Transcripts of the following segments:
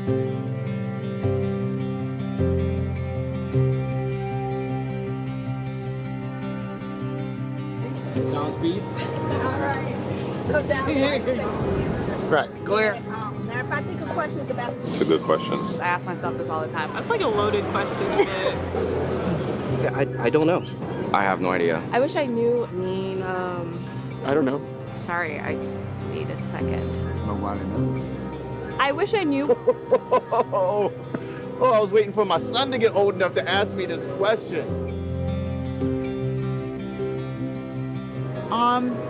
Sound speeds. All right. So now, Right. Clear. now if I think of questions about It's a good question. I ask myself this all the time. That's like a loaded question. Yeah, I don't know. I have no idea. I wish I knew. I don't know. Sorry, I need a second. Nobody knows. I wish I knew. Oh, I was waiting for my son to get old enough to ask me this question.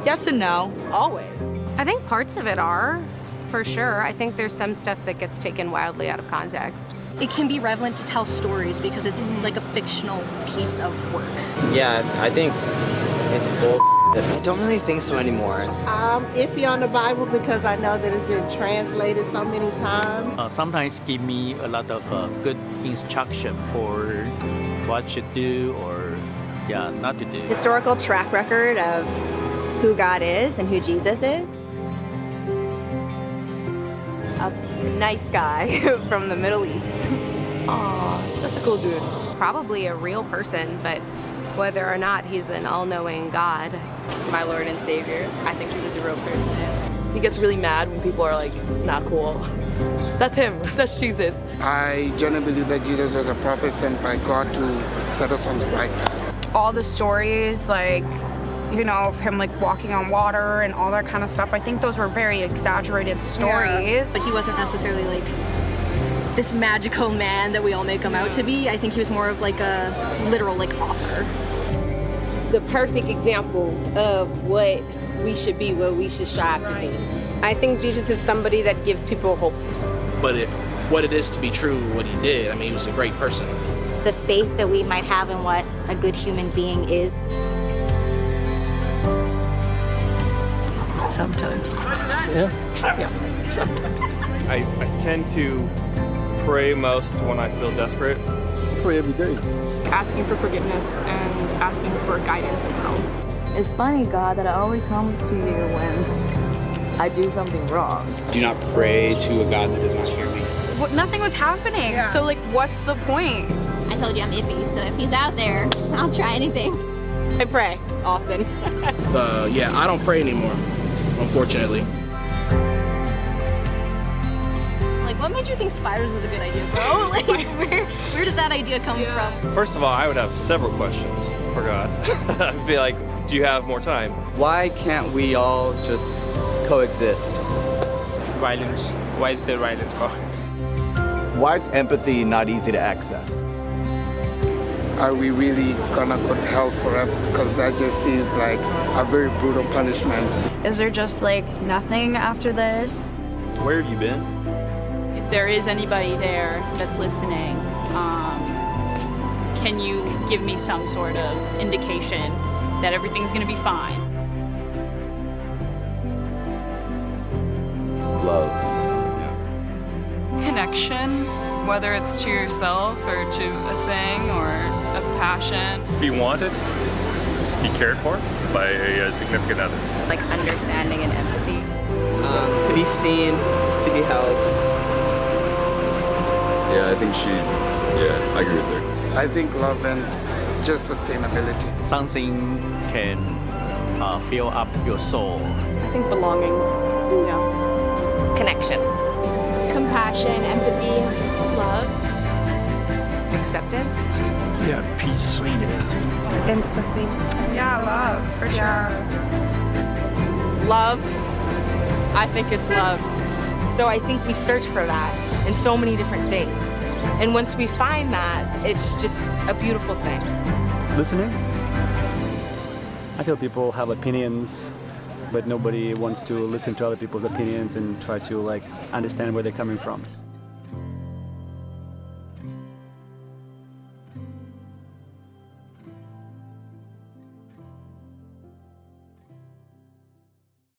Yes and no. Always. I think parts of it are, for sure. I think there's some stuff that gets taken wildly out of context. It can be relevant to tell stories because it's like a fictional piece of work. Yeah, I think it's bull. I don't really think so anymore. I'm iffy on the Bible because I know that it's been translated so many times. Sometimes give me a lot of good instruction for what should do or not to do. Historical track record of who God is and who Jesus is. A nice guy from the Middle East. Aw, that's a cool dude. Probably a real person, but whether or not he's an all-knowing God. My Lord and Savior. I think he was a real person. He gets really mad when people are like, not cool. That's him. That's Jesus. I genuinely believe that Jesus was a prophet sent by God to set us on the right path. All the stories, like, you know, of him like walking on water and all that kind of stuff. I think those were very exaggerated stories. But he wasn't necessarily like this magical man that we all make him out to be. I think he was more of like a literal like author. The perfect example of what we should be, what we should strive to be. I think Jesus is somebody that gives people hope. But if what it is to be true, what he did, I mean, he was a great person. The faith that we might have in what a good human being is. Sometimes. Yeah, sometimes. I tend to pray most when I feel desperate. Pray every day. Asking for forgiveness and asking for guidance and help. It's funny, God, that I only come to you when I do something wrong. Do not pray to a God that does not hear me. Nothing was happening. Yeah. So like, what's the point? I told you I'm iffy, so if he's out there, I'll try anything. I pray often. Yeah, I don't pray anymore, unfortunately. Like, what made you think spiders was a good idea, bro? Like, where did that idea come from? First of all, I would have several questions for God. I'd be like, do you have more time? Why can't we all just coexist? Violence. Why is there violence called? Why is empathy not easy to access? Are we really gonna go to hell forever? Because that just seems like a very brutal punishment. Is there just like nothing after this? Where have you been? If there is anybody there that's listening, can you give me some sort of indication that everything's gonna be fine? Love. Connection, whether it's to yourself or to a thing or a passion. To be wanted, to be cared for by a significant other. Like understanding and empathy. To be seen, to be held. Yeah, I agree with her. I think love and just sustainability. Something can fill up your soul. I think belonging, Connection. Compassion, empathy, love, Acceptance. Yeah, peace, sweetness. Intimacy. Yeah, love, for sure. Love. I think it's love. So I think we search for that in so many different things. And once we find that, it's just a beautiful thing. Listening. I feel people have opinions, but nobody wants to listen to other people's opinions and try to understand where they're coming from.